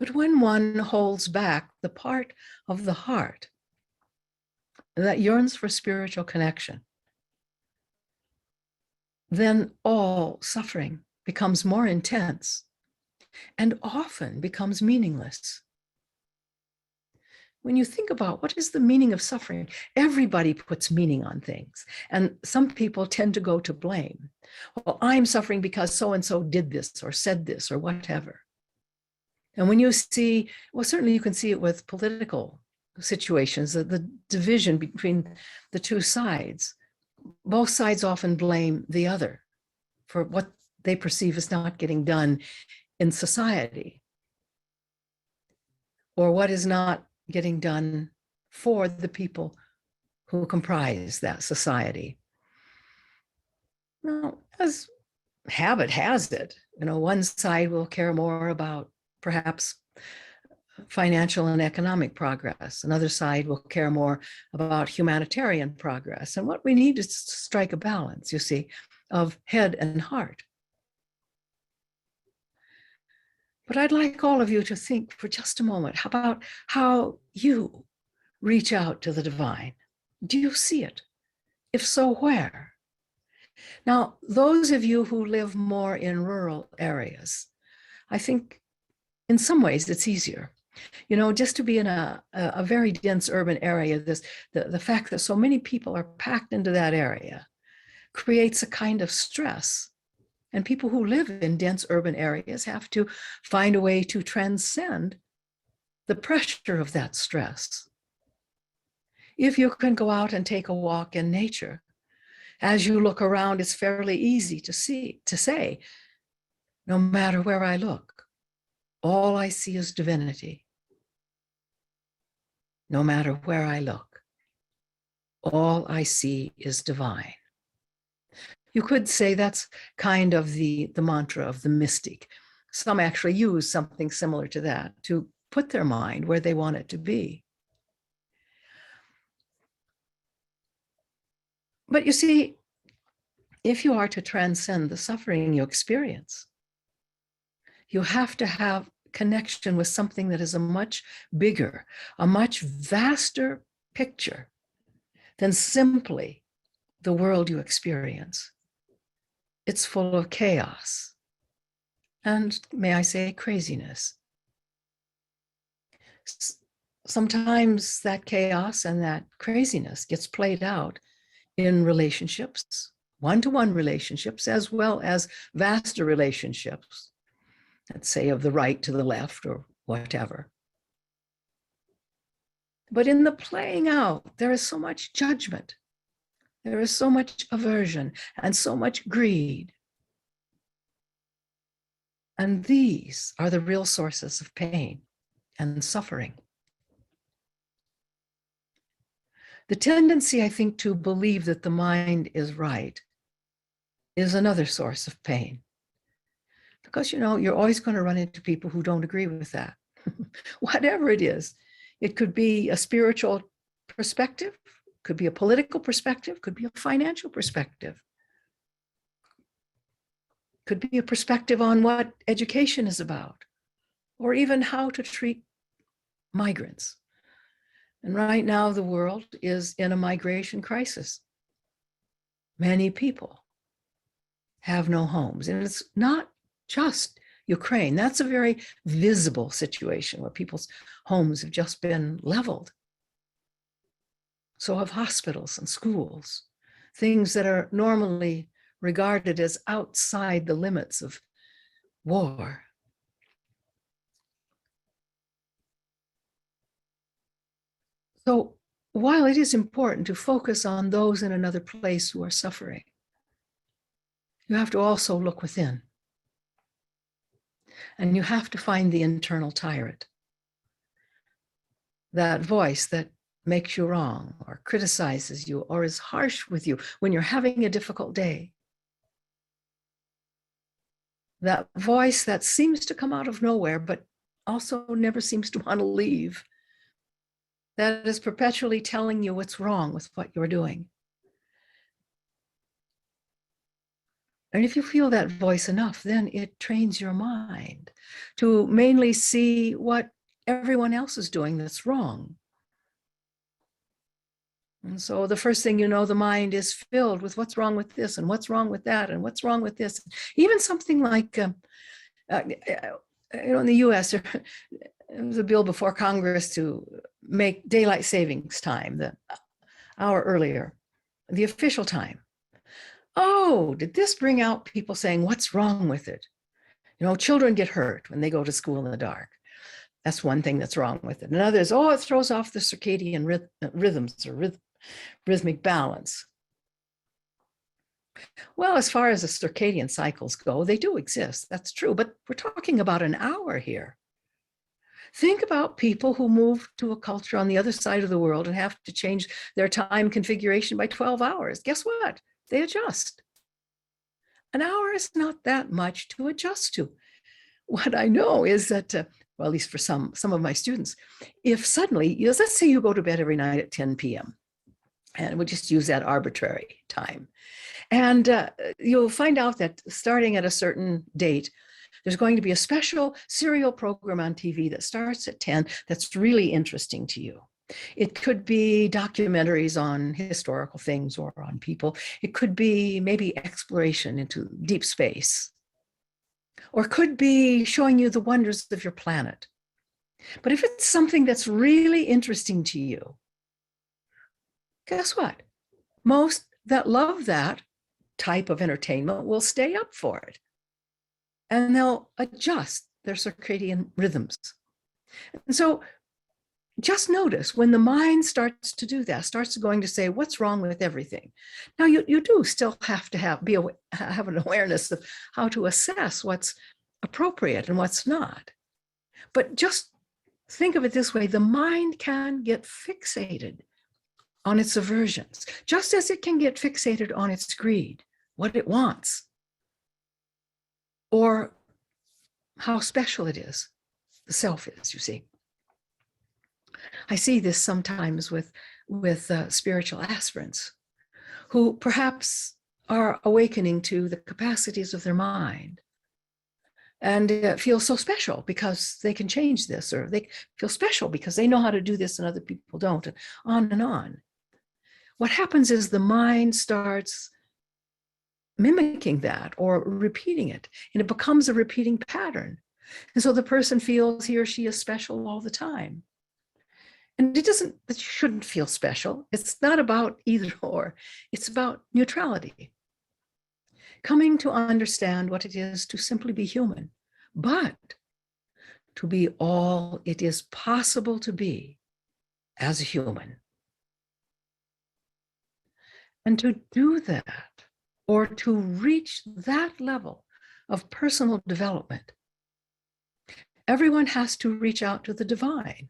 But when one holds back the part of the heart that yearns for spiritual connection, then all suffering becomes more intense and often becomes meaningless. When you think about what is the meaning of suffering, everybody puts meaning on things. And some people tend to go to blame. Well, I'm suffering because so-and-so did this or said this or whatever. And when you see, well, certainly you can see it with political situations, the division between the two sides. Both sides often blame the other for what they perceive as not getting done in society, or what is not getting done for the people who comprise that society. Now, as habit has it, one side will care more about perhaps financial and economic progress. Another side will care more about humanitarian progress. And what we need is to strike a balance, you see, of head and heart. But I'd like all of you to think for just a moment about how you reach out to the divine. Do you see it? If so, where? Now, those of you who live more in rural areas, I think in some ways it's easier. Just to be in a very dense urban area, the fact that so many people are packed into that area creates a kind of stress. And people who live in dense urban areas have to find a way to transcend the pressure of that stress. If you can go out and take a walk in nature, as you look around, it's fairly easy to say, no matter where I look, all I see is divinity. No matter where I look, all I see is divine. You could say that's kind of the mantra of the mystic. Some actually use something similar to that to put their mind where they want it to be. But you see, if you are to transcend the suffering you experience, you have to have connection with something that is a much bigger, a much vaster picture than simply the world you experience. It's full of chaos and, may I say, craziness. Sometimes that chaos and that craziness gets played out in relationships, one-to-one relationships, as well as vaster relationships, let's say of the right to the left or whatever. But in the playing out, there is so much judgment. There is so much aversion and so much greed. And these are the real sources of pain and suffering. The tendency, I think, to believe that the mind is right is another source of pain. Because, you're always going to run into people who don't agree with that. Whatever it is, it could be a spiritual perspective, could be a political perspective, could be a financial perspective, could be a perspective on what education is about, or even how to treat migrants. And right now, the world is in a migration crisis. Many people have no homes, and it's not just Ukraine. That's a very visible situation where people's homes have just been leveled. So have hospitals and schools, things that are normally regarded as outside the limits of war. So while it is important to focus on those in another place who are suffering, you have to also look within. And you have to find the internal tyrant, that voice that makes you wrong or criticizes you or is harsh with you when you're having a difficult day. That voice that seems to come out of nowhere, but also never seems to want to leave. That is perpetually telling you what's wrong with what you're doing. And if you feel that voice enough, then it trains your mind to mainly see what everyone else is doing that's wrong. And so the first thing you know, the mind is filled with what's wrong with this and what's wrong with that and what's wrong with this. Even something like, in the US, there was a bill before Congress to make daylight savings time, the hour earlier, the official time. Oh, did this bring out people saying, what's wrong with it? Children get hurt when they go to school in the dark. That's one thing that's wrong with it. Another is, it throws off the circadian rhythms or rhythmic balance. Well, as far as the circadian cycles go, they do exist. That's true. But we're talking about an hour here. Think about people who move to a culture on the other side of the world and have to change their time configuration by 12 hours. Guess what? They adjust. An hour is not that much to adjust to. What I know is that, well, at least for some of my students, if suddenly, let's say you go to bed every night at 10 p.m., and we'll just use that arbitrary time. And you'll find out that starting at a certain date, there's going to be a special serial program on TV that starts at 10 that's really interesting to you. It could be documentaries on historical things or on people. It could be maybe exploration into deep space, or could be showing you the wonders of your planet. But if it's something that's really interesting to you, guess what? Most that love that type of entertainment will stay up for it. And they'll adjust their circadian rhythms. And so just notice when the mind starts to do that, starts going to say, what's wrong with everything? Now, you do still have to have an awareness of how to assess what's appropriate and what's not. But just think of it this way, the mind can get fixated on its aversions, just as it can get fixated on its greed, what it wants, or how special it is, the self is, you see. I see this sometimes with spiritual aspirants who perhaps are awakening to the capacities of their mind and feel so special because they can change this, or they feel special because they know how to do this and other people don't, and on and on. What happens is the mind starts mimicking that or repeating it, and it becomes a repeating pattern. And so the person feels he or she is special all the time. And it shouldn't feel special. It's not about either or. It's about neutrality. Coming to understand what it is to simply be human, but to be all it is possible to be as a human. And to do that, or to reach that level of personal development, everyone has to reach out to the divine.